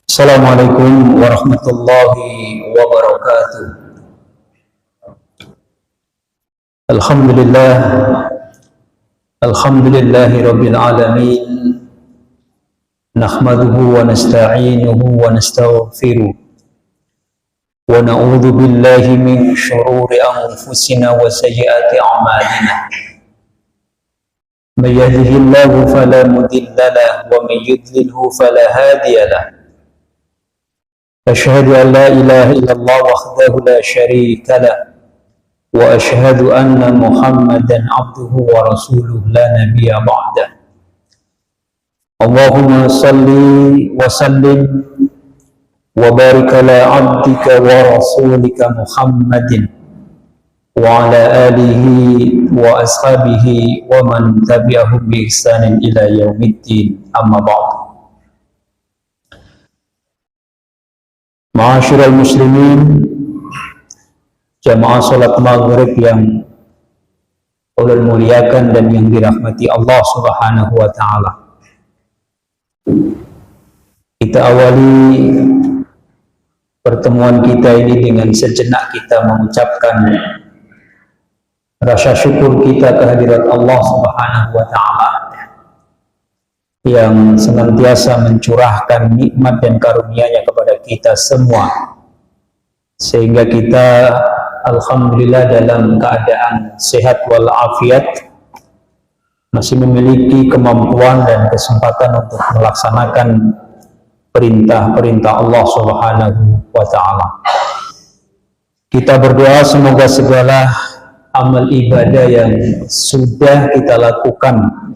Assalamualaikum warahmatullahi wabarakatuh. Alhamdulillah, alhamdulillahi rabbil alamin. Nahmaduhu wa nasta'inuhu wa nastaghfiruh. Wa na'udzu billahi min shururi anfusina wa sayyiati a'malina. May yahdihillahu fala mudilla lahu wa may yudlilhu fala hadiya lahu. أشهد أن لا إله إلا الله وحده لا شريك له وأشهد أن محمدا عبده ورسوله لا نبي بعده اللهم صل وسلم وبارك على عبدك ورسولك محمد وعلى آله وأصحابه ومن تبعهم بإحسان إلى يوم الدين أما بعد. Ma'asyiral muslimin, jamaah salat maghrib yang Allah muliakan dan yang dirahmati Allah Subhanahu wa taala. Kita awali pertemuan kita ini dengan sejenak kita mengucapkan rasa syukur kita kehadirat Allah Subhanahu wa taala yang senantiasa mencurahkan nikmat dan karunia-Nya kepada kita semua, sehingga kita alhamdulillah dalam keadaan sehat walafiat, masih memiliki kemampuan dan kesempatan untuk melaksanakan perintah-perintah Allah Subhanahu wa taala. Kita berdoa semoga segala amal ibadah yang sudah kita lakukan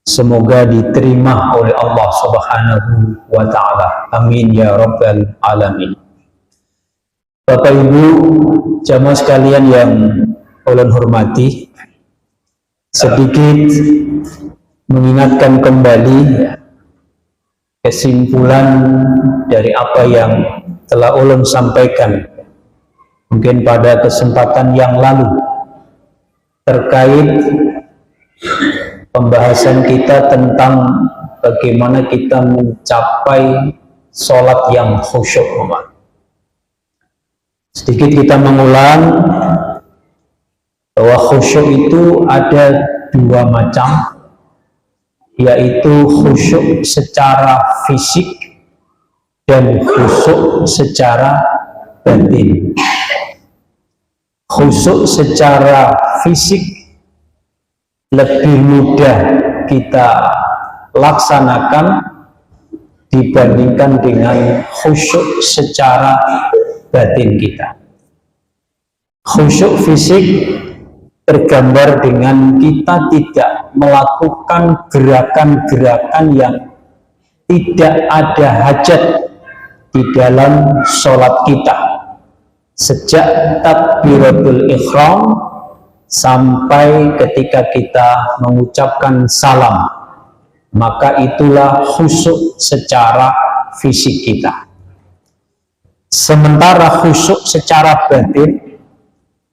semoga diterima oleh Allah Subhanahu wa ta'ala. Amin ya rabbal alamin. Bapak Ibu jamaah sekalian yang Allah hormati, sedikit mengingatkan kembali kesimpulan dari apa yang telah Allah sampaikan mungkin pada kesempatan yang lalu terkait pembahasan kita tentang bagaimana kita mencapai sholat yang khusyuk. Sedikit kita mengulang bahwa khusyuk itu ada dua macam, yaitu khusyuk secara fisik dan khusyuk secara batin. Khusyuk secara fisik lebih mudah kita laksanakan dibandingkan dengan khusyuk secara batin kita. Khusyuk fisik tergambar dengan kita tidak melakukan gerakan-gerakan yang tidak ada hajat di dalam sholat kita, sejak takbiratul ihram sampai ketika kita mengucapkan salam, maka itulah khusyuk secara fisik kita. Sementara khusyuk secara batin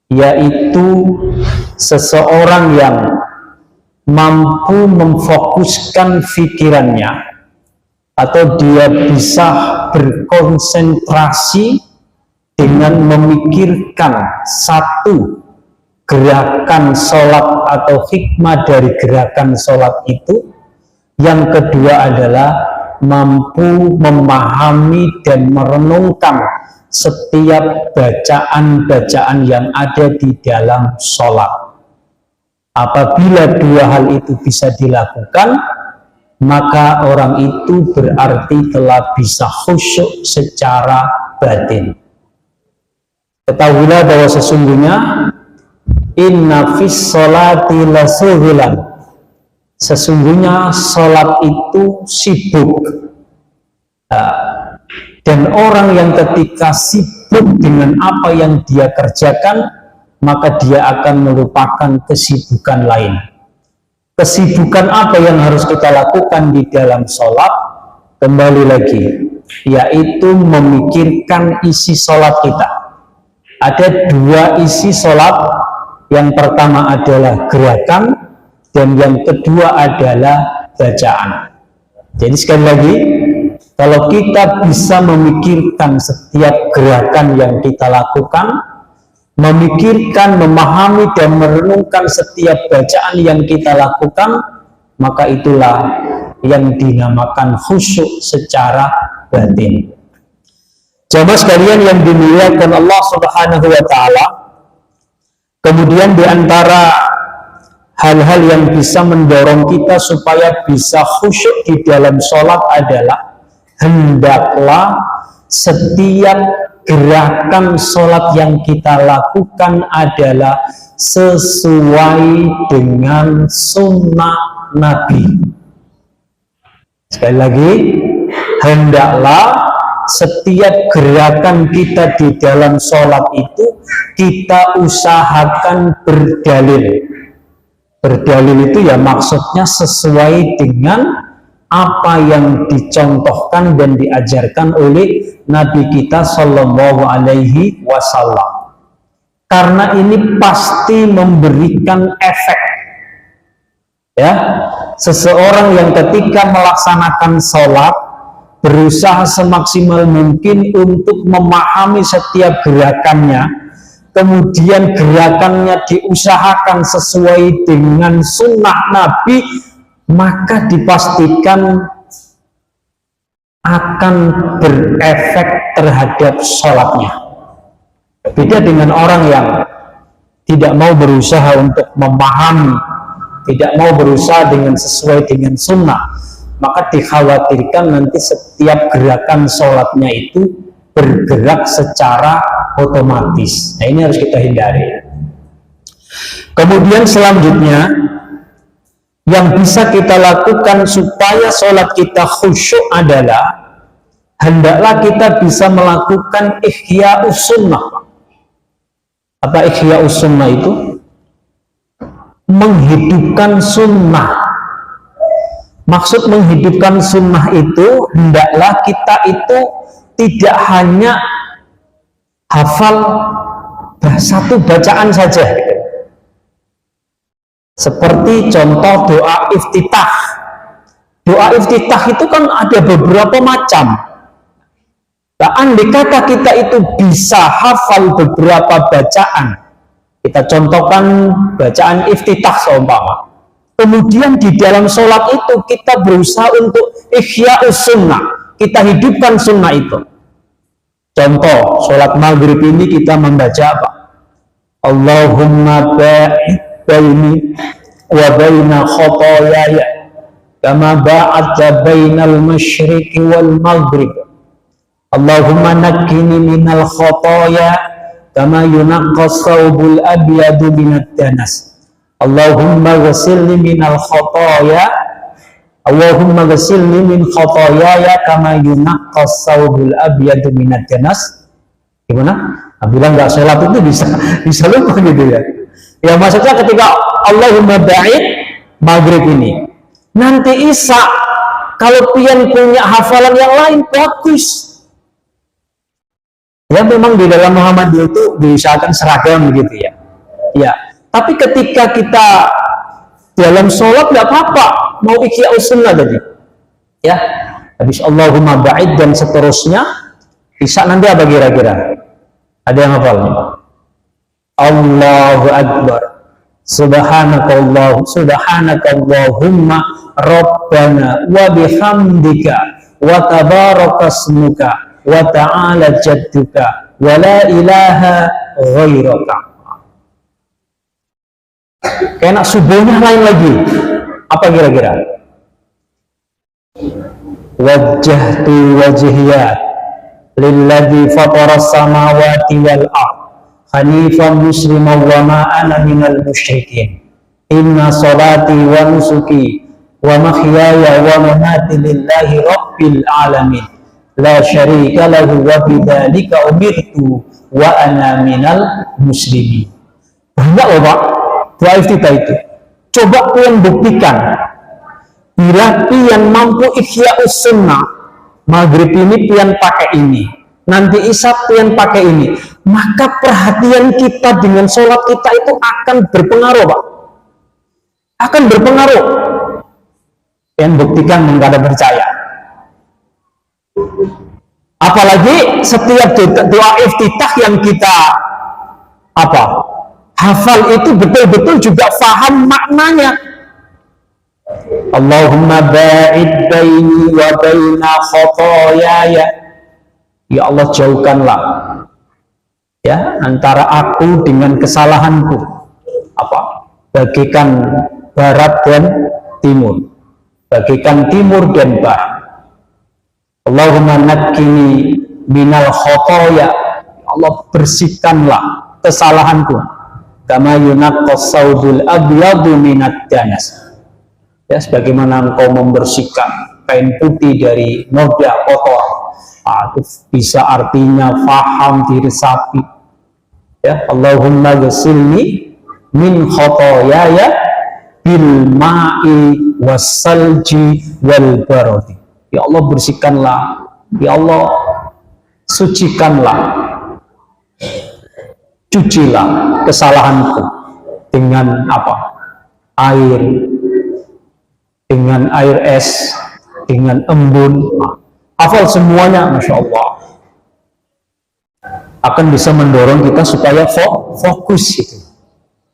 yaitu seseorang yang mampu memfokuskan pikirannya atau dia bisa berkonsentrasi dengan memikirkan satu gerakan sholat atau hikmah dari gerakan sholat itu. Yang kedua adalah mampu memahami dan merenungkan setiap bacaan-bacaan yang ada di dalam sholat. Apabila dua hal itu bisa dilakukan, maka orang itu berarti telah bisa khusyuk secara batin. Ketahuilah bahwa sesungguhnya inna fis sholati lasuhulan, sesungguhnya sholat itu sibuk. Dan orang yang ketika sibuk dengan apa yang dia kerjakan, maka dia akan melupakan kesibukan lain. Kesibukan apa yang harus kita lakukan di dalam sholat? Kembali lagi, yaitu memikirkan isi sholat kita. Ada dua isi sholat. Yang pertama adalah gerakan, dan yang kedua adalah bacaan. Jadi sekali lagi, Kalau kita bisa memikirkan setiap gerakan yang kita lakukan, memikirkan, memahami, dan merenungkan setiap bacaan yang kita lakukan, maka itulah yang dinamakan khusyuk secara batin. Jamaah sekalian yang dimuliakan Allah Subhanahu wa Ta'ala, kemudian di antara hal-hal yang bisa mendorong kita supaya bisa khusyuk di dalam sholat adalah hendaklah setiap gerakan sholat yang kita lakukan adalah sesuai dengan sunnah Nabi. Sekali lagi, hendaklah setiap gerakan kita di dalam sholat itu kita usahakan berdalil. Berdalil itu ya maksudnya sesuai dengan apa yang dicontohkan dan diajarkan oleh Nabi kita Shallallahu Alaihi Wasallam. Karena ini pasti memberikan efek. Ya, seseorang yang ketika melaksanakan sholat berusaha semaksimal mungkin untuk memahami setiap gerakannya, kemudian gerakannya diusahakan sesuai dengan sunnah Nabi, maka dipastikan akan berefek terhadap sholatnya. Beda dengan orang yang tidak mau berusaha untuk memahami, tidak mau berusaha dengan sesuai dengan sunnah, maka dikhawatirkan nanti setiap gerakan sholatnya itu bergerak secara otomatis. Nah, ini harus kita hindari. Kemudian selanjutnya, yang bisa kita lakukan supaya sholat kita khusyuk adalah hendaklah kita bisa melakukan ihya'us sunnah. Apa ihya'us sunnah itu? Menghidupkan sunnah. Maksud menghidupkan sunnah itu, hendaklah kita itu tidak hanya hafal satu bacaan saja. Seperti contoh doa iftitah. Doa iftitah itu kan ada beberapa macam. Nah, andai kata kita itu bisa hafal beberapa bacaan, kita contohkan bacaan iftitah seumpama. Kemudian di dalam sholat itu kita berusaha untuk ihya'us sunnah, kita hidupkan sunnah itu. Contoh, sholat maghrib ini kita membaca apa? Allahumma ba'id baini wa baina khotoyaya kama ba'adta bainal masyriqi wal maghrib. Allahumma nakkini minal khotoya kama yunaqqas thawbul abyadu minad danas. Allahumma ghasilni minal khotoya, Allahumma ghasilni min khotoyaya kama yunaqqas thawbul abyadu minad danas. Gimana? Nah, bilang nggak sholat itu bisa lupa gitu ya. Ya maksudnya ketika Allahumma ba'id maghrib ini, nanti isya kalau pian punya hafalan yang lain bagus. Ya memang di dalam Muhammadiyah itu diusahakan seragam begitu ya. Ya, tapi ketika kita dalam sholat nggak apa-apa, mau ihya'us sunnah tadi. Ya, habis Allahumma ba'id dan seterusnya, isya nanti apa kira-kira? Ada yang hafal? Allahu Akbar, subhanakallahumma rabbana wa bihamdika wa tabarakasmuka wa ta'ala jadduka wa la ilaha ghairaka. Kena subuhnya lain lagi. Apa kira-kira? Wajjahtu wajhiya lilladzi fataras samawati wal ardh hanifan musliman wa ma ana minal musyrikin. Inna salati wa nusuki wa mahyaya wa mamati lillahi rabbil alamin la syarika lahu wa bidzalika umirtu wa ana minal muslimin. Banyak loh Pak doa iftitah itu. Coba kalian buktikan, bila pian mampu ihya'us sunnah, maghrib ini pian pakai ini, nanti isya pian pakai ini, maka perhatian kita dengan sholat kita itu akan berpengaruh Pak. Akan berpengaruh. Pian buktikan, mengkada percaya. Apalagi setiap doa iftitah yang kita hafal itu betul-betul juga faham maknanya. Allahumma ba'id baini wa baina khotoyaya. Ya Allah, jauhkanlah ya antara aku dengan kesalahanku. Bagikan barat dan timur, bagikan timur dan barat. Allahumma nakkini minal khotoya. Ya Allah, bersihkanlah kesalahanku. Kama yunaqqas saubul abyadu minad danas. Ya, sebagaimana engkau membersihkan kain putih dari noda kotor. Itu bisa artinya faham, diresapi. Ya, Allahumma ghasilni min khotoyaya bil ma'i wassalji wal barodi. Ya Allah, bersihkanlah, ya Allah, sucikanlah, cucilah kesalahanku dengan air, dengan air es, dengan embun. Hafal semuanya, Masya Allah. Akan bisa mendorong kita supaya fokus gitu.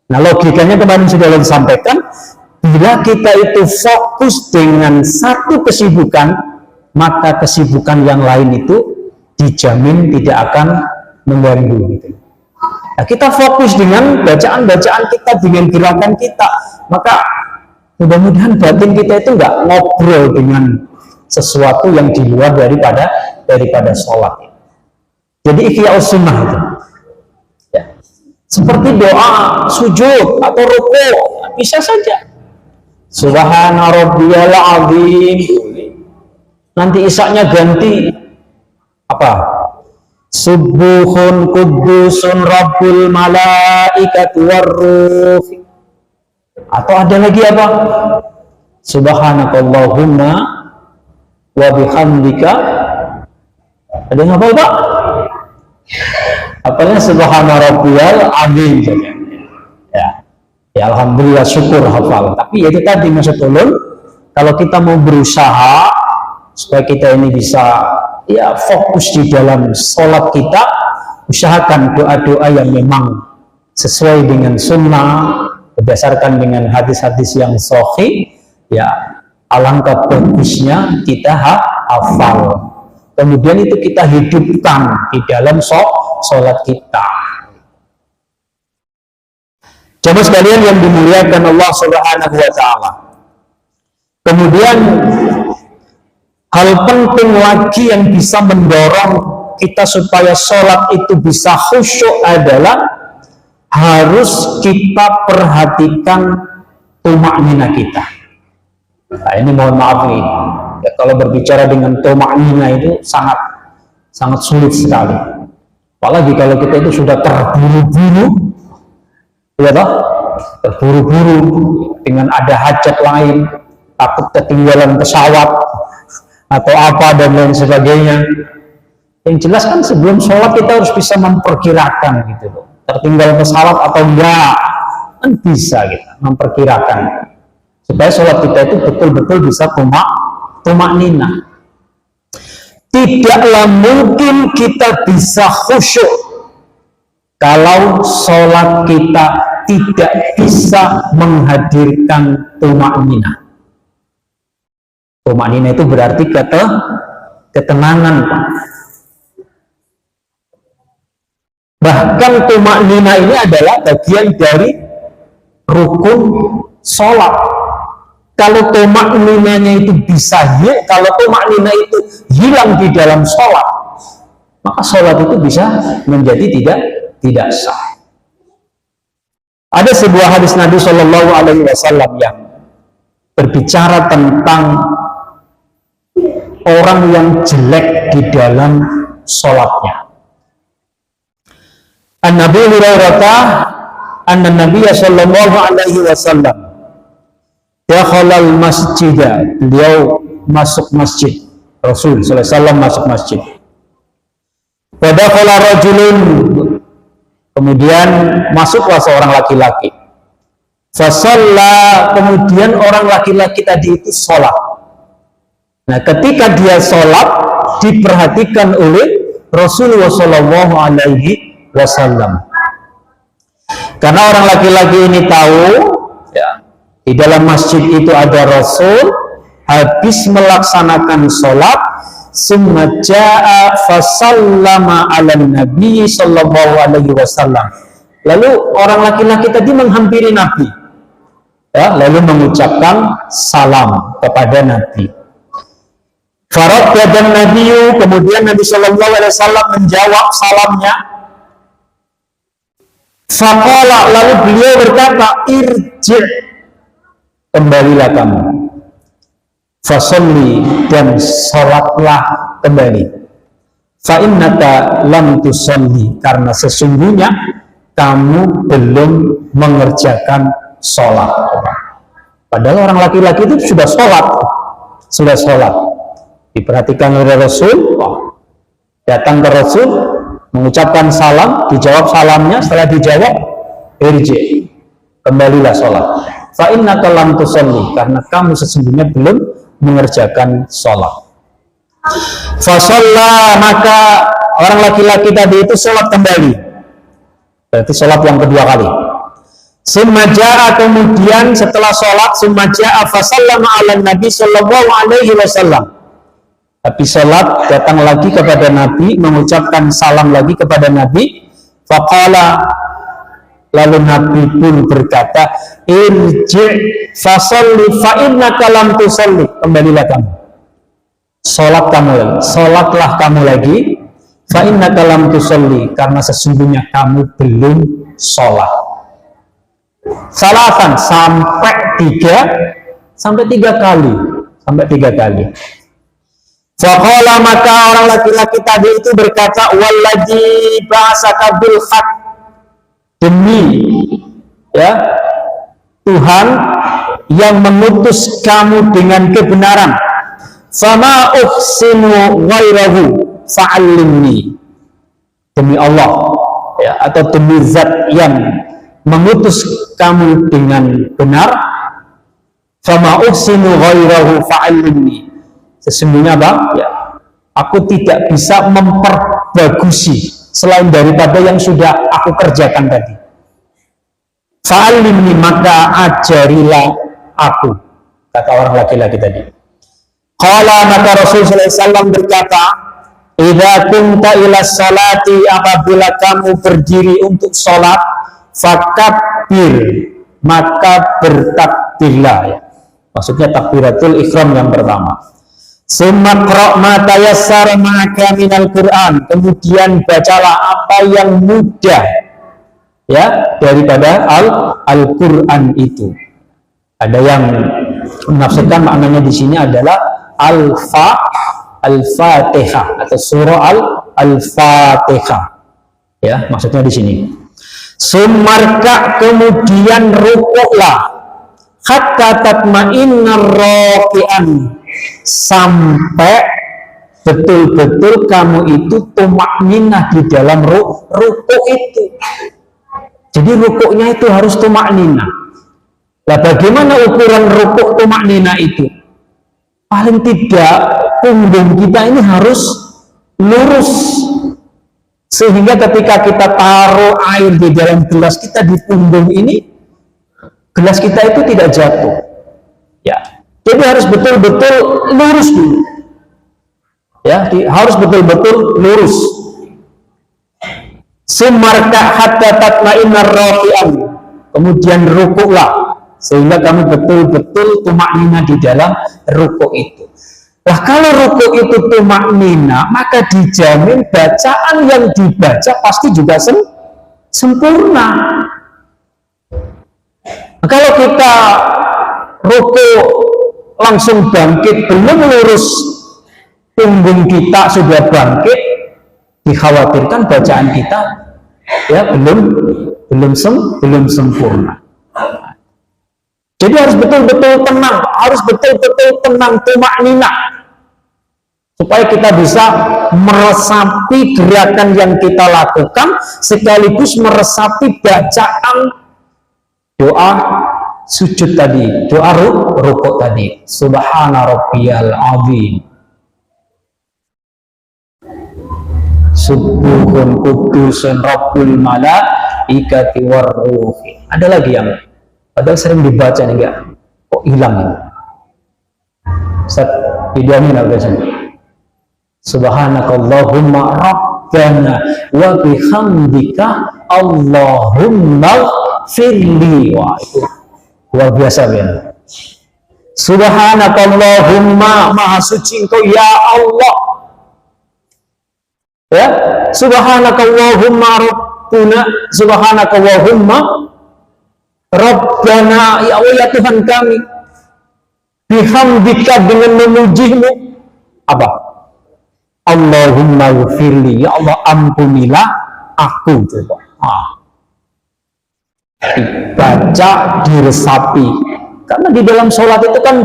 Nah, logikanya kemarin sudah disampaikan, bila kita itu fokus dengan satu kesibukan, maka kesibukan yang lain itu dijamin tidak akan mengganggu gitu. Nah, kita fokus dengan bacaan-bacaan kita, dengan gerakan kita, maka mudah-mudahan batin kita itu nggak ngobrol dengan sesuatu yang di luar daripada sholat. Jadi ikhyaus sunnah itu. Ya. Seperti doa sujud atau ruku, bisa saja. Subhana rabbiyal azim. Nanti isaknya ganti Subuhun kudusun rabbul malaikati warruh. Atau ada lagi Subhanakallahumma wa bihamdika. Ada yang hafal, Pak? Apalagi subhana rabbiyal azim saja. Ya, alhamdulillah, syukur hafal. Tapi itu tadi maksud ulun, kalau kita mau berusaha supaya kita ini bisa fokus di dalam sholat kita, usahakan doa-doa yang memang sesuai dengan sunnah, berdasarkan dengan hadis-hadis yang sahih. Ya, alangkah bagusnya kita hafal. Kemudian itu kita hidupkan di dalam sholat kita. Jamaah sekalian yang dimuliakan Allah Subhanahu wa Ta'ala. Kemudian hal penting lagi yang bisa mendorong kita supaya sholat itu bisa khusyuk adalah harus kita perhatikan tumaknina kita. Nah, ini mohon maaf nih, ya, kalau berbicara dengan tumaknina itu sangat sulit sekali. Apalagi kalau kita itu sudah terburu-buru, ya toh, terburu-buru dengan ada hajat lain, takut ketinggalan pesawat atau apa dan lain sebagainya. Yang jelas kan sebelum sholat kita harus bisa memperkirakan gitu loh, tertinggal pesawat atau enggak, kan bisa kita memperkirakan supaya sholat kita itu betul-betul bisa tumaknina. Tidaklah mungkin kita bisa khusyuk kalau sholat kita tidak bisa menghadirkan tumaknina. Tumaknina itu berarti ketenangan. Bahkan tumaknina ini adalah bagian dari rukun sholat. Kalau tumakninanya itu kalau tumaknina itu hilang di dalam sholat, maka sholat itu bisa menjadi tidak sah. Ada sebuah hadis Nabi Shallallahu Alaihi Wasallam yang berbicara tentang orang yang jelek di dalam sholatnya. An-Nabi Hurairah an-Nabiy Shallallahu Alaihi Wasallam dakhalal masjidah, beliau masuk masjid, Rasul Sallallahu Alaihi Wasallam masuk masjid. Wadakhala rajulun, kemudian masuklah seorang laki-laki. Fasalla, kemudian orang laki-laki tadi itu sholat. Nah, ketika dia sholat, diperhatikan oleh Rasulullah Shallallahu Alaihi Wasallam. Karena orang laki-laki ini tahu, ya, di dalam masjid itu ada Rasul, habis melaksanakan sholat, summa jaa fasallama ala Nabi Shallallahu Alaihi Wasallam. Lalu orang laki-laki tadi menghampiri Nabi, ya, lalu mengucapkan salam kepada Nabi. Faradda Nabiyu, kemudian Nabi Shallallahu Alaihi Wasallam menjawab salamnya. Faqala, lalu beliau berkata, irji', kembalilah kamu. Fasolli, dan sholatlah kembali. Fa'innaka lam tusolli, karena sesungguhnya kamu belum mengerjakan sholat. Padahal orang laki-laki itu sudah sholat. Diperhatikan oleh Rasul, datang ke Rasul, mengucapkan salam, dijawab salamnya, setelah dijawab, irji', kembalilah sholat. Fa'innaka lam tusolli, karena kamu sesungguhnya belum mengerjakan sholat. Fasalla, maka orang laki-laki tadi itu sholat kembali, berarti sholat yang kedua kali. Summa ja'a, kemudian setelah sholat, summa ja'a fasallama ala Nabi Sallallahu Alaihi Wasallam. Tapi sholat, datang lagi kepada Nabi, mengucapkan salam lagi kepada Nabi. Faqala, lalu Nabi pun berkata, irji' fasolli fa'innaka lam tusolli, kembalilah kamu, sholatlah kamu lagi, fa'innaka lam tusolli, karena sesungguhnya kamu belum sholat. Salatan, sampai tiga kali. Faqala, maka orang laki-laki tadi itu berkata, walladzi ba'asaka bil haq, demi, ya, Tuhan yang mengutus kamu dengan kebenaran, sama uhsinu ghairahu fa'allimni, demi Allah, ya, atau demi zat yang mengutus kamu dengan benar, sama uhsinu ghairahu fa'allimni, sesungguhnya apa? Ya, aku tidak bisa memperbagusi selain daripada yang sudah aku kerjakan tadi. Fa'alimni, maka ajarilah aku, kata orang laki-laki tadi. Qala, maka Rasulullah SAW berkata, idza kunta ila salati, apabila kamu berdiri untuk sholat, fakabbir, maka bertakbirlah, ya. Maksudnya takbiratul ihram yang pertama. Summa qra' ma tayassara ma'aka minal Qur'an, kemudian bacalah apa yang mudah, ya, daripada Al-Qur'an itu. Ada yang menafsirkan maknanya di sini adalah Al-Fatihah atau surah Al-Fatihah. Ya, maksudnya di sini. Sumarka, kemudian rukuklah, hatta tatma'inna raki'an, sampai betul-betul kamu itu tumakninah di dalam rukuk itu. Jadi rukuknya itu harus tumakninah. Nah, bagaimana ukuran rukuk tumakninah itu? Paling tidak punggung kita ini harus lurus, sehingga ketika kita taruh air di dalam gelas kita di punggung ini, gelas kita itu tidak jatuh, ya. Jadi harus betul-betul lurus dulu, ya, harus betul-betul lurus. Sumarka hatta tatma'inna rafi'an, kemudian rukuklah sehingga kamu betul-betul tumaknina di dalam rukuk itu. Nah, kalau rukuk itu tumaknina, maka dijamin bacaan yang dibaca pasti juga sempurna. Nah, kalau kita rukuk langsung bangkit, belum lurus punggung kita sudah bangkit, dikhawatirkan bacaan kita, ya, belum sempurna. Jadi harus betul-betul tenang, tumaknina, supaya kita bisa meresapi gerakan yang kita lakukan sekaligus meresapi bacaan doa sujud tadi, doa rukuk tadi, subhana rabbiyal azim. Subuhun kudusun Rabbul malaikati warruhi. Ada lagi yang padahal sering dibaca nih, enggak kok hilang ini. Ustaz, didiamin apa sih? Subhanakallahumma rabbana wa bihamdika Allahumma firli. Wah, itu luar biasa ya. Subhanakallahumma, maha suci engkau ya Allah. Ya, subhanakallahumma rabbuna, subhanakallahumma rabbana, ya Allah ya Tuhan kami. Bihamdika, dengan memujimu. Apa? Allahumma ghfirli, ya Allah ampunilah aku. Coba. Dibaca, diresapi. Karena di dalam sholat itu kan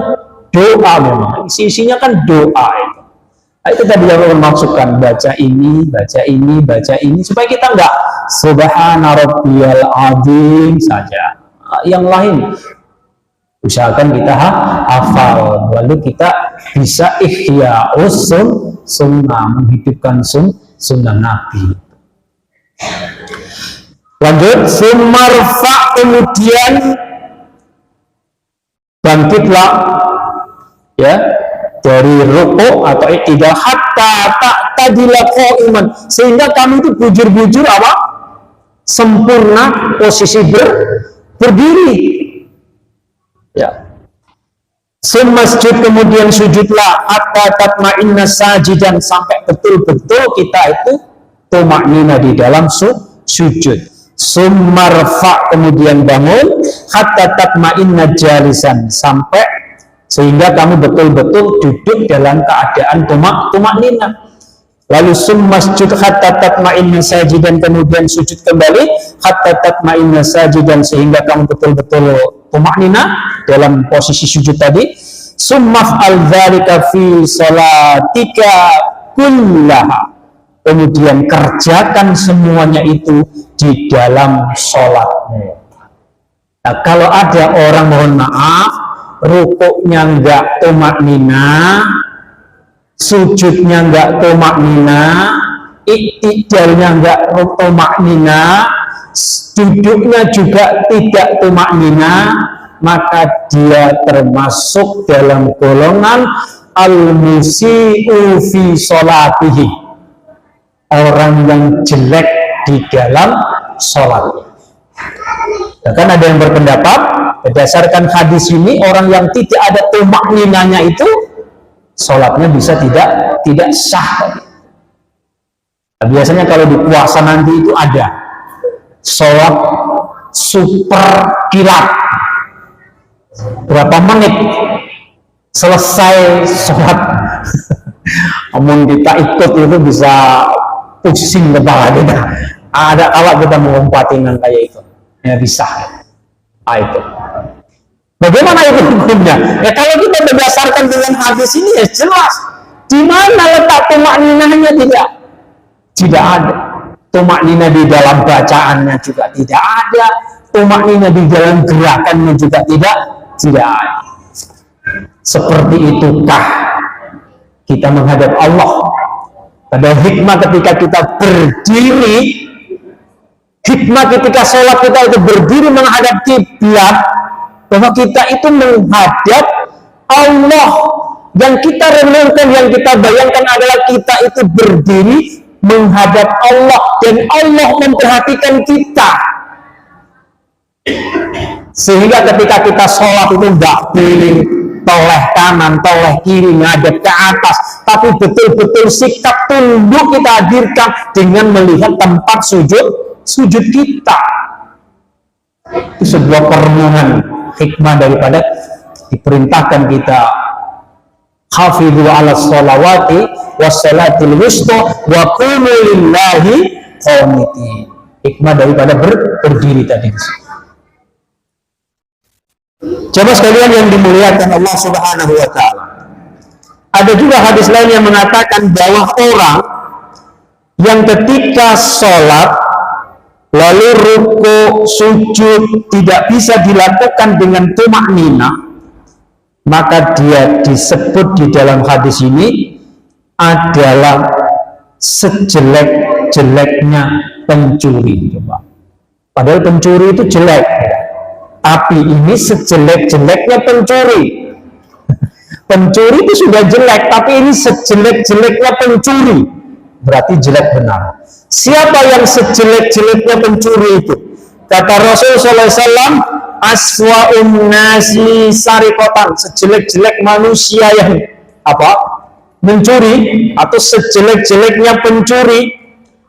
doa memang. Isinya kan doa itu. Nah, itu tadi yang maksudkan, baca ini, baca ini, baca ini. Supaya kita enggak subhana rabbiyal azim saja. Yang lain usahakan kita hafal, lalu kita bisa ihya sunnah, menghidupkan sunnah Nabi. Lanjut, sumarfa, kemudian bangkitlah ya dari rukuk atau i'tidal hatta ta'tadila qa'iman, sehingga kamu itu bujur-bujur apa? Sempurna posisi berdiri. Ya. Semasjud, kemudian sujudlah hatta tatma'inna sajidan, sampai betul-betul kita itu tumaknina di dalam sujud. Sumarfa, kemudian bangun hatta tatma'inna jalisan, sampai sehingga kamu betul-betul duduk dalam keadaan tumaknina. Lalu masjud hatta tatma'inna sajidan, kemudian sujud kembali hatta tatma'inna sajidan, sehingga kamu betul-betul tumaknina dalam posisi sujud tadi. Summaf'al dzalika fi sholatika kullaha, kemudian kerjakan semuanya itu di dalam sholatmu. Nah, kalau ada orang, mohon maaf, rukuknya enggak tumaknina, sujudnya enggak tumaknina, i'tidalnya enggak tumaknina, duduknya juga tidak tumaknina, maka dia termasuk dalam golongan al-musi'u fi sholatihi, orang yang jelek di dalam sholatnya. Bahkan ada yang berpendapat berdasarkan hadis ini, orang yang tidak ada tumakninanya itu sholatnya bisa tidak sah. Nah, biasanya kalau di puasa nanti itu ada sholat super kilat, berapa menit selesai sholat. Namun kita ikut itu bisa pusing kepala kita. Ada kalau kita mengumpatin kayak itu, ya bisa. Itu. Bagaimana itu hukumnya? Ya kalau kita berdasarkan dengan hadis ini ya jelas. Di mana letak tumakninahnya? Tidak ada. Tumakninah di dalam bacaannya juga tidak ada. Tumakninah di dalam gerakannya juga tidak ada. Seperti itukah kita menghadap Allah? Pada hikmah ketika kita berdiri, hikmah ketika sholat kita itu berdiri menghadap kiblat, bahwa kita itu menghadap Allah. Yang kita renungkan, yang kita bayangkan adalah kita itu berdiri menghadap Allah, dan Allah memperhatikan kita. Sehingga ketika kita sholat itu tidak pilih toleh kanan, toleh kiri, ngadep ke atas, tapi betul-betul sikap tunduk kita hadirkan dengan melihat tempat sujud kita. Itu sebuah perenungan hikmah daripada diperintahkan kita hafidhu ala sholawati wassalatil wusta wa qumu lillahi qanitin. Hikmah daripada berdiri tadi. Coba sekalian yang dimuliakan Allah Subhanahu wa taala. Ada juga hadis lain yang mengatakan bahwa orang yang ketika sholat lalu ruku, sujud tidak bisa dilakukan dengan tumaknina, maka dia disebut di dalam hadis ini adalah sejelek sejelek-jeleknya pencuri. Coba. Padahal pencuri itu jelek, tapi ini sejelek-jeleknya pencuri. Pencuri itu sudah jelek, tapi ini sejelek-jeleknya pencuri. Berarti jelek benar. Siapa yang sejelek-jeleknya pencuri itu? Kata Rasul SAW, aswa'un nasi sarikotan, sejelek-jelek manusia yang mencuri, atau sejelek-jeleknya pencuri,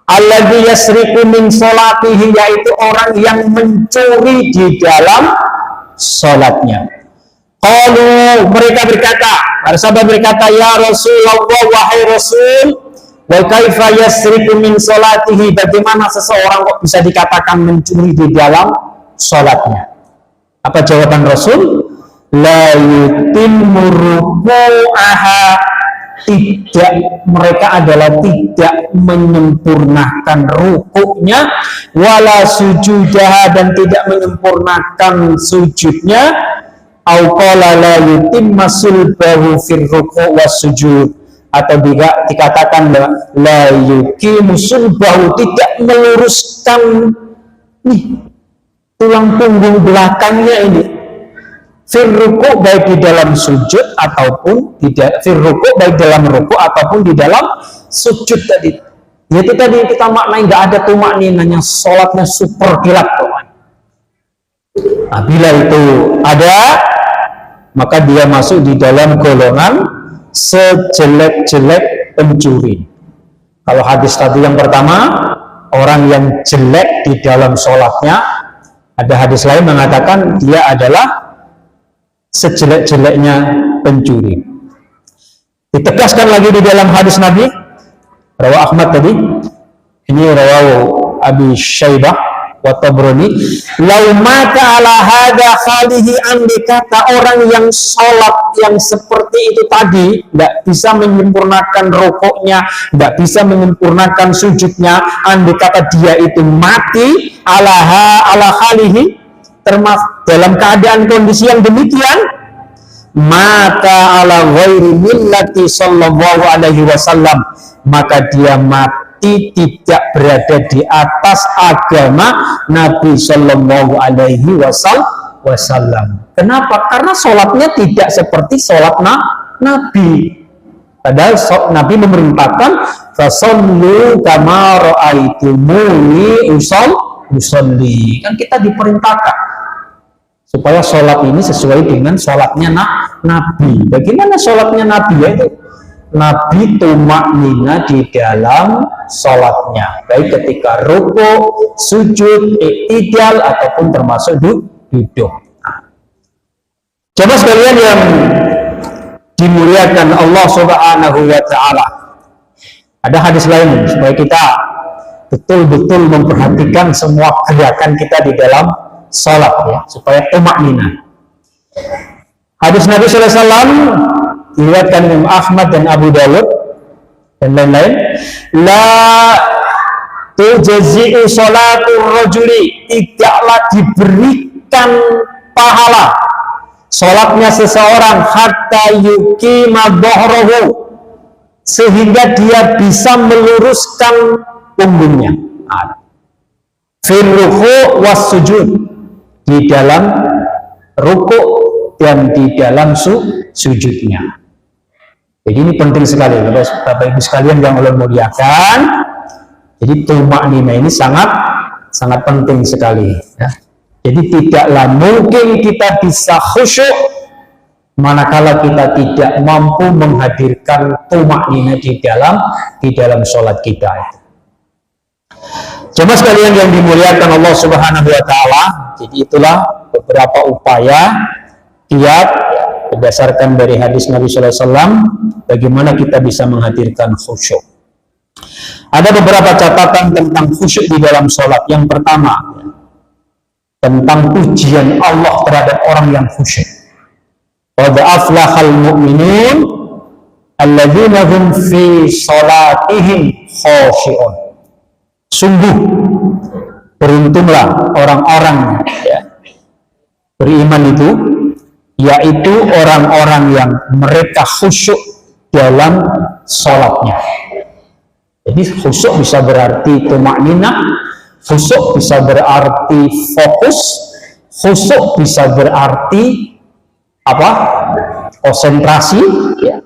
alladzi yasriku min sholatihi, yaitu orang yang mencuri di dalam sholatnya. Qalu, mereka berkata, para sahabat berkata, ya Rasulullah, wahai Rasul, wa kaifa yasriku min sholatihi, bagaimana seseorang kok bisa dikatakan mencuri di dalam sholatnya? Apa jawaban Rasul? La yutimmu ruku'aha, tidak, mereka adalah tidak menyempurnakan rukuknya, wala sujudaha, dan tidak menyempurnakan sujudnya, au qala la yutimma sulbahu fir ruku' was sujud, atau dikatakan la yuqimu sulbahu, tidak meluruskan tulang punggung belakangnya ini, firruku, baik di dalam sujud ataupun tidak firruku, baik dalam ruku ataupun di dalam sujud tadi. Yaitu tadi kita maknai nggak ada tumakninanya, sholatnya super kilat. Nah, bila itu ada, maka dia masuk di dalam golongan sejelek-jelek pencuri. Kalau hadis tadi yang pertama, orang yang jelek di dalam sholatnya, ada hadis lain mengatakan dia adalah sejelek-jeleknya pencuri. Ditegaskan lagi di dalam hadis Nabi, rawa Ahmad tadi, ini rawa Abi Syaibah wa Tabrani, lau mata ala hadha khalihi, andai kata orang yang sholat yang seperti itu tadi tidak bisa menyempurnakan rukuknya, tidak bisa menyempurnakan sujudnya, andai kata dia itu mati ala khalihi, termasuk dalam keadaan kondisi yang demikian, maka ala ghairi millati sallallahu alaihi wasallam, maka dia mati tidak berada di atas agama Nabi sallallahu alaihi wasallam. Kenapa? Karena sholatnya tidak seperti sholat Nabi. Padahal Nabi memerintahkan fasallu kama ra'aitumuni usolli. Kan kita diperintahkan supaya sholat ini sesuai dengan sholatnya Nabi. Bagaimana sholatnya Nabi? Yaitu Nabi tumaknina di dalam sholatnya, baik ketika ruku, sujud, i'tidal, ataupun termasuk duduk. Coba sekalian yang dimuliakan Allah Subhanahu wa Ta'ala, ada hadis lain supaya kita betul-betul memperhatikan semua gerakan kita di dalam sholat, ya, supaya tumaknina. Hadis Nabi Sallallahu Alaihi Wasallam diriwayatkan Imam Ahmad dan Abu Dawud dan lain-lain, la tujzi'u sholatul rajuli, tidaklah diberikan pahala sholatnya seseorang hatta yuqima dhahrahu, sehingga dia bisa meluruskan punggungnya, fir ruku' was sujud, di dalam ruku' dan di dalam sujudnya. Jadi ini penting sekali, Bapak Ibu sekalian yang Allah muliakan. Jadi tumaknina ini sangat penting sekali, ya. Jadi tidaklah mungkin kita bisa khusyuk manakala kita tidak mampu menghadirkan tumaknina di dalam sholat kita itu. Coba sekalian yang dimuliakan Allah Subhanahu wa Ta'ala, jadi itulah beberapa upaya kiat berdasarkan dari hadis Nabi Sallallahu Alaihi Wasallam bagaimana kita bisa menghadirkan khusyuk. Ada beberapa catatan tentang khusyuk di dalam sholat. Yang pertama, tentang pujian Allah terhadap orang yang khusyuk. Qad aflahal mu'minun alladzina hum fi sholatihim khashi'un. Sungguh beruntunglah orang-orang, ya, beriman itu, yaitu orang-orang yang mereka khusyuk dalam sholatnya. Jadi khusyuk bisa berarti tumakninah, khusyuk bisa berarti fokus, khusyuk bisa berarti apa? Konsentrasi, ya.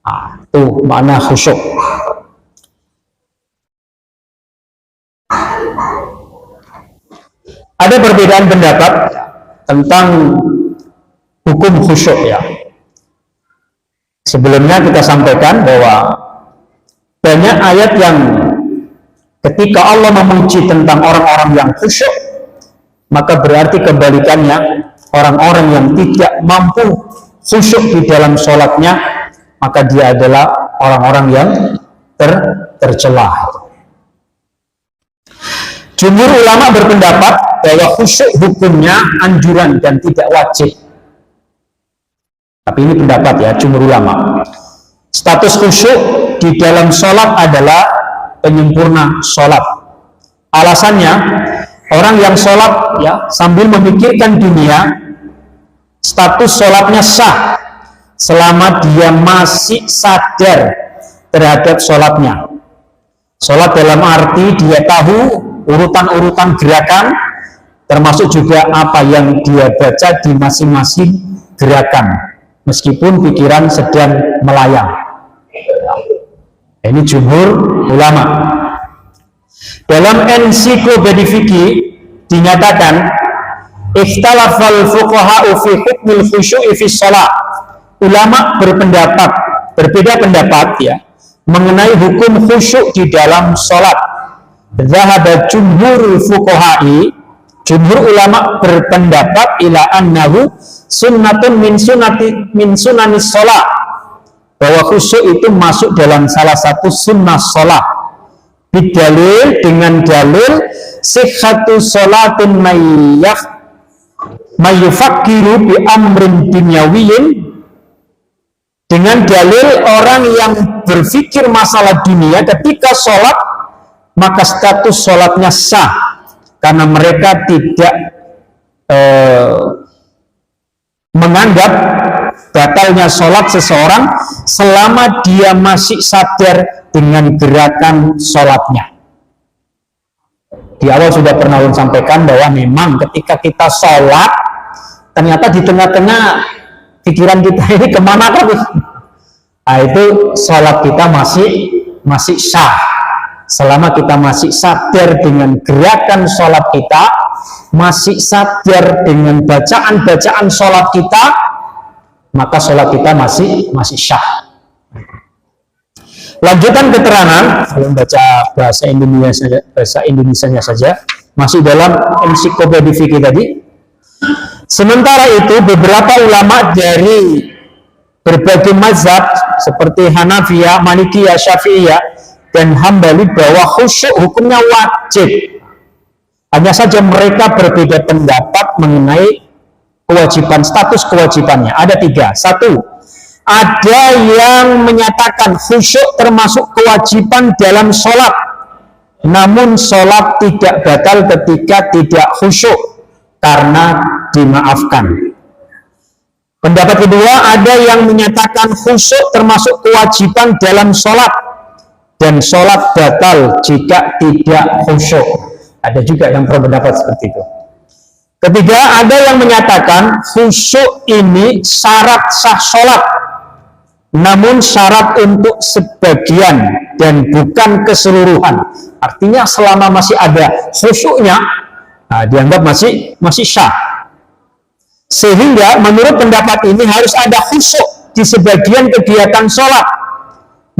Nah, itu makna khusyuk. Ada perbedaan pendapat tentang hukum khusyuk, ya. Sebelumnya kita sampaikan bahwa banyak ayat yang ketika Allah memuji tentang orang-orang yang khusyuk, maka berarti kebalikannya, orang-orang yang tidak mampu khusyuk di dalam sholatnya, maka dia adalah orang-orang yang tercela. Jumhur ulama berpendapat bahwa khusyuk hukumnya anjuran dan tidak wajib. Tapi ini pendapat, ya, jumhur ulama. Status khusyuk di dalam sholat adalah penyempurna sholat. Alasannya, orang yang sholat, ya, sambil memikirkan dunia, status sholatnya sah selama dia masih sadar terhadap sholatnya. Sholat dalam arti dia tahu urutan-urutan gerakan, termasuk juga apa yang dia baca di masing-masing gerakan, meskipun pikiran sedang melayang. Ini jumhur ulama. Dalam ensiklopedia fikih dinyatakan, ikhtalafal fuqaha'u fi hukmil khusyu'i fi shalah. Ulama berpendapat, berbeda pendapat, ya, mengenai hukum khusyuk di dalam sholat. Zahaba jumhurul fuqaha'i, jumhur ulama berpendapat ila annahu sunnatun min sunanis sholat, bahwa khusyuk itu masuk dalam salah satu sunnah sholat. Bidalil, dengan dalil sihhatu sholatin mayyufakiru bi amrin dunyawiyin, dengan dalil orang yang berpikir masalah dunia ketika sholat, maka status sholatnya sah karena mereka tidak menganggap batalnya sholat seseorang selama dia masih sadar dengan gerakan sholatnya. Di awal sudah pernah sampaikan bahwa memang ketika kita sholat, ternyata di tengah-tengah pikiran kita ini kemana kan? Nah, itu sholat kita masih sah selama kita masih sadar dengan gerakan sholat kita, masih sadar dengan bacaan-bacaan sholat kita, maka sholat kita masih sah. Lanjutan keterangan, kalau baca bahasa Indonesianya saja, masih dalam ensiklopedia fikih tadi. Sementara itu, beberapa ulama dari berbagai mazhab seperti Hanafiyah, Malikiyah, Syafi'iyah, dan Hambali bahwa khusyuk hukumnya wajib. Hanya saja mereka berbeda pendapat mengenai kewajiban, status kewajibannya. Ada 3. 1. Ada yang menyatakan khusyuk termasuk kewajiban dalam sholat, namun sholat tidak batal ketika tidak khusyuk karena dimaafkan. Pendapat kedua, ada yang menyatakan khusyuk termasuk kewajiban dalam sholat dan sholat batal jika tidak khusyuk. Ada juga yang berpendapat seperti itu. Ketiga, ada yang menyatakan khusyuk ini syarat sah sholat, namun syarat untuk sebagian dan bukan keseluruhan. Artinya selama masih ada khusyuknya, dianggap masih sah. Sehingga menurut pendapat ini harus ada khusyuk di sebagian kegiatan sholat,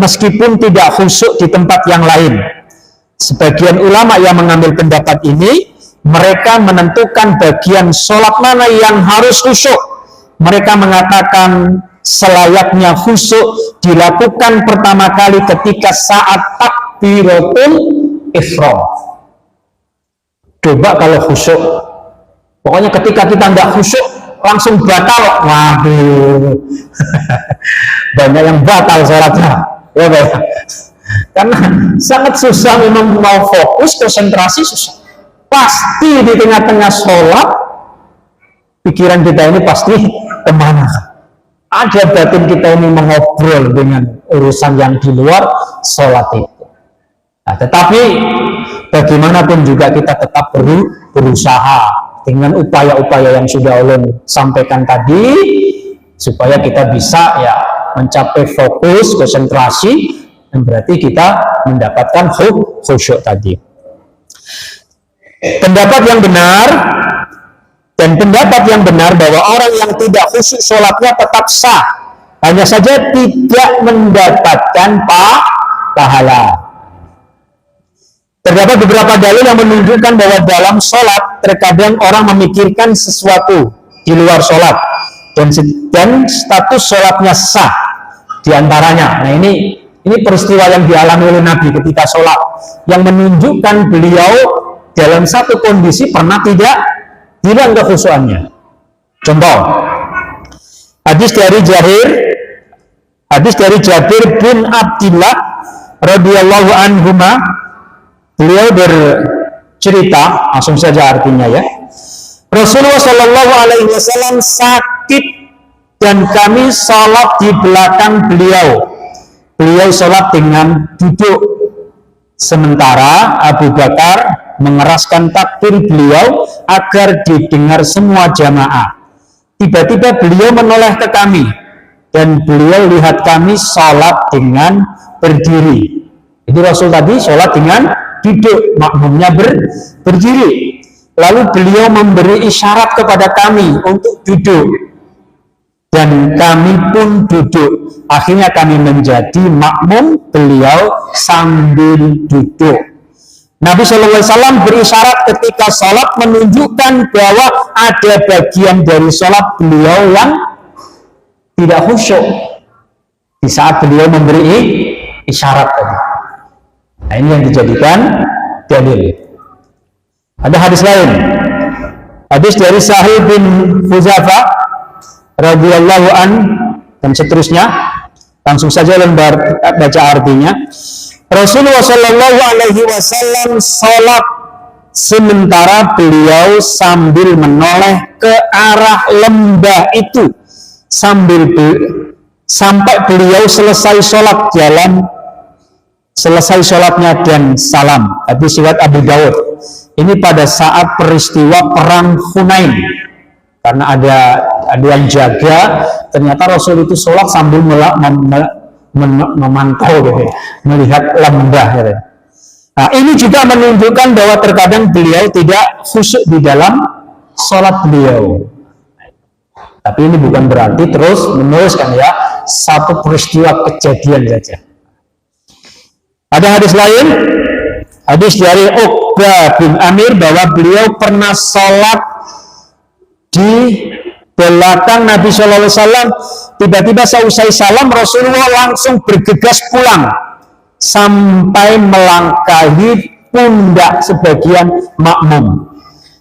meskipun tidak khusyuk di tempat yang lain. Sebagian ulama yang mengambil pendapat ini, mereka menentukan bagian sholat mana yang harus khusyuk. Mereka mengatakan selayaknya khusyuk dilakukan pertama kali ketika saat takbiratul ihram. Coba kalau khusyuk, pokoknya ketika kita tidak khusyuk langsung batal. Waduh, banyak yang batal sholatnya, ya, karena sangat susah memang mau fokus, konsentrasi susah. Pasti di tengah-tengah sholat pikiran kita ini pasti kemana? Ada batin kita ini mengobrol dengan urusan yang di luar sholat itu. tetapi bagaimanapun juga kita tetap berusaha dengan upaya-upaya yang sudah Allah sampaikan tadi, supaya kita bisa ya mencapai fokus, konsentrasi, dan berarti kita mendapatkan khusyuk tadi. Pendapat yang benar bahwa orang yang tidak khusyuk sholatnya tetap sah, hanya saja tidak mendapatkan pahala. Terdapat beberapa dalil yang menunjukkan bahwa dalam sholat terkadang orang memikirkan sesuatu di luar sholat dan status sholatnya sah diantaranya. Nah ini peristiwa yang dialami oleh Nabi ketika sholat yang menunjukkan beliau dalam satu kondisi pernah tidak hilang kekhusyuannya. Contoh, hadis dari Jabir bin Abdillah radhiyallahu anhuma, beliau bercerita, langsung saja artinya ya. Rasulullah Shallallahu Alaihi Wasallam sakit dan kami sholat di belakang beliau. Beliau sholat dengan duduk, sementara Abu Bakar mengeraskan takbir beliau agar didengar semua jamaah. Tiba-tiba beliau menoleh ke kami dan beliau lihat kami sholat dengan berdiri. Jadi Rasul tadi sholat dengan duduk, makmumnya berdiri. Lalu beliau memberi isyarat kepada kami untuk duduk. Dan kami pun duduk. Akhirnya kami menjadi makmum beliau sambil duduk. Nabi SAW berisyarat ketika sholat menunjukkan bahwa ada bagian dari sholat beliau yang tidak khusyuk di saat beliau memberi isyarat tadi. Nah ini yang dijadikan dalil. Ada hadis lain. Hadis dari Sahih bin Huzaifah radhiyallahu an dan seterusnya. Langsung saja baca artinya. Rasulullah Shallallahu Alaihi Wasallam sholat sementara beliau sambil menoleh ke arah lembah itu sampai beliau selesai sholatnya dan salam. Hadis riwayat Abu Dawud. Ini pada saat peristiwa perang Hunain, karena ada yang jaga, ternyata Rasul itu sholat sambil memantau gitu, melihat lembah gitu. Nah ini juga menunjukkan bahwa terkadang beliau tidak khusyuk di dalam sholat beliau. Tapi ini bukan berarti terus meneruskan ya, satu peristiwa kejadian saja. Ada hadis lain, hadis dari Uqbah bin Amir bahwa beliau pernah sholat di belakang Nabi Shallallahu Alaihi Wasallam. Tiba-tiba seusai salam Rasulullah langsung bergegas pulang sampai melangkahi pundak sebagian makmum.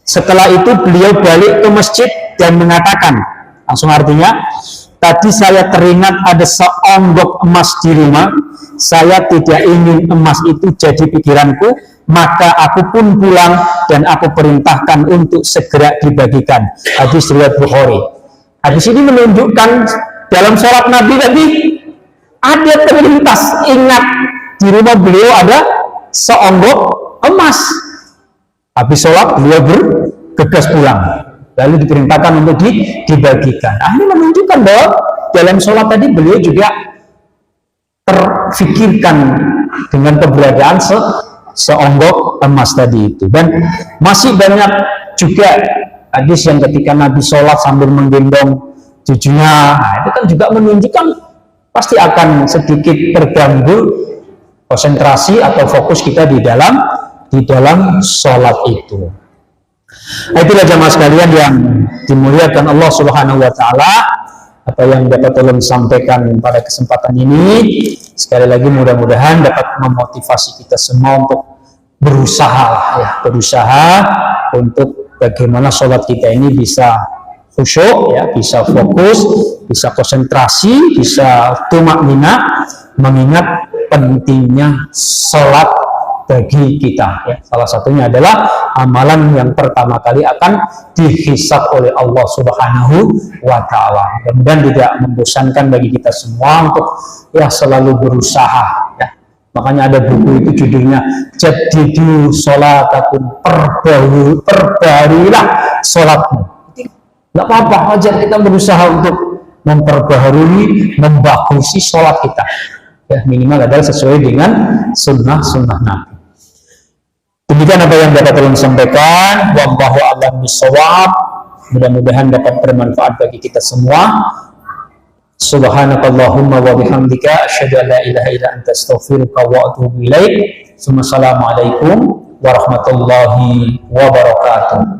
Setelah itu beliau balik ke masjid dan mengatakan, langsung artinya, tadi saya teringat ada seonggok emas di rumah, saya tidak ingin emas itu jadi pikiranku, maka aku pun pulang dan aku perintahkan untuk segera dibagikan. Hadis riwayat Bukhari. Hadis ini menunjukkan dalam sholat Nabi tadi ada terlintas ingat di rumah beliau ada seonggok emas. Habis sholat beliau bergegas pulang, lalu diperintahkan untuk dibagikan. Nah, ini menunjukkan bahwa dalam sholat tadi beliau juga terfikirkan dengan keberadaan seonggok emas tadi itu. Dan masih banyak juga hadis yang ketika Nabi sholat sambil menggendong cucunya. Nah, itu kan juga menunjukkan pasti akan sedikit terganggu konsentrasi atau fokus kita di dalam sholat itu. Nah, itulah jamaah sekalian yang dimuliakan Allah Subhanahu wa Ta'ala, apa yang dapat tolong sampaikan pada kesempatan ini. Sekali lagi mudah-mudahan dapat memotivasi kita semua untuk berusaha untuk bagaimana sholat kita ini bisa khusyuk, ya, bisa fokus, bisa konsentrasi, bisa tumakninah, mengingat pentingnya sholat bagi kita. Ya. Salah satunya adalah amalan yang pertama kali akan dihisab oleh Allah Subhanahu wa Ta'ala. Mudah-mudahan tidak membosankan bagi kita semua untuk ya selalu berusaha, ya, Makanya ada buku itu judulnya Jadidu Sholatakum, perbaharilah sholatmu. Nggak apa-apa, aja kita berusaha untuk memperbaharui, membagusi sholat kita. Ya, minimal adalah sesuai dengan sunnah-sunnah Nabi. Demikian apa yang dapat kami sampaikan. Wallahu a'lam bishawab. Mudah-mudahan dapat bermanfaat bagi kita semua. Subhanakallahumma wa bihamdika asyhadu an la ilaha illa anta astaghfiruka wa atubu ilaik. Assalamualaikum warahmatullahi wabarakatuh.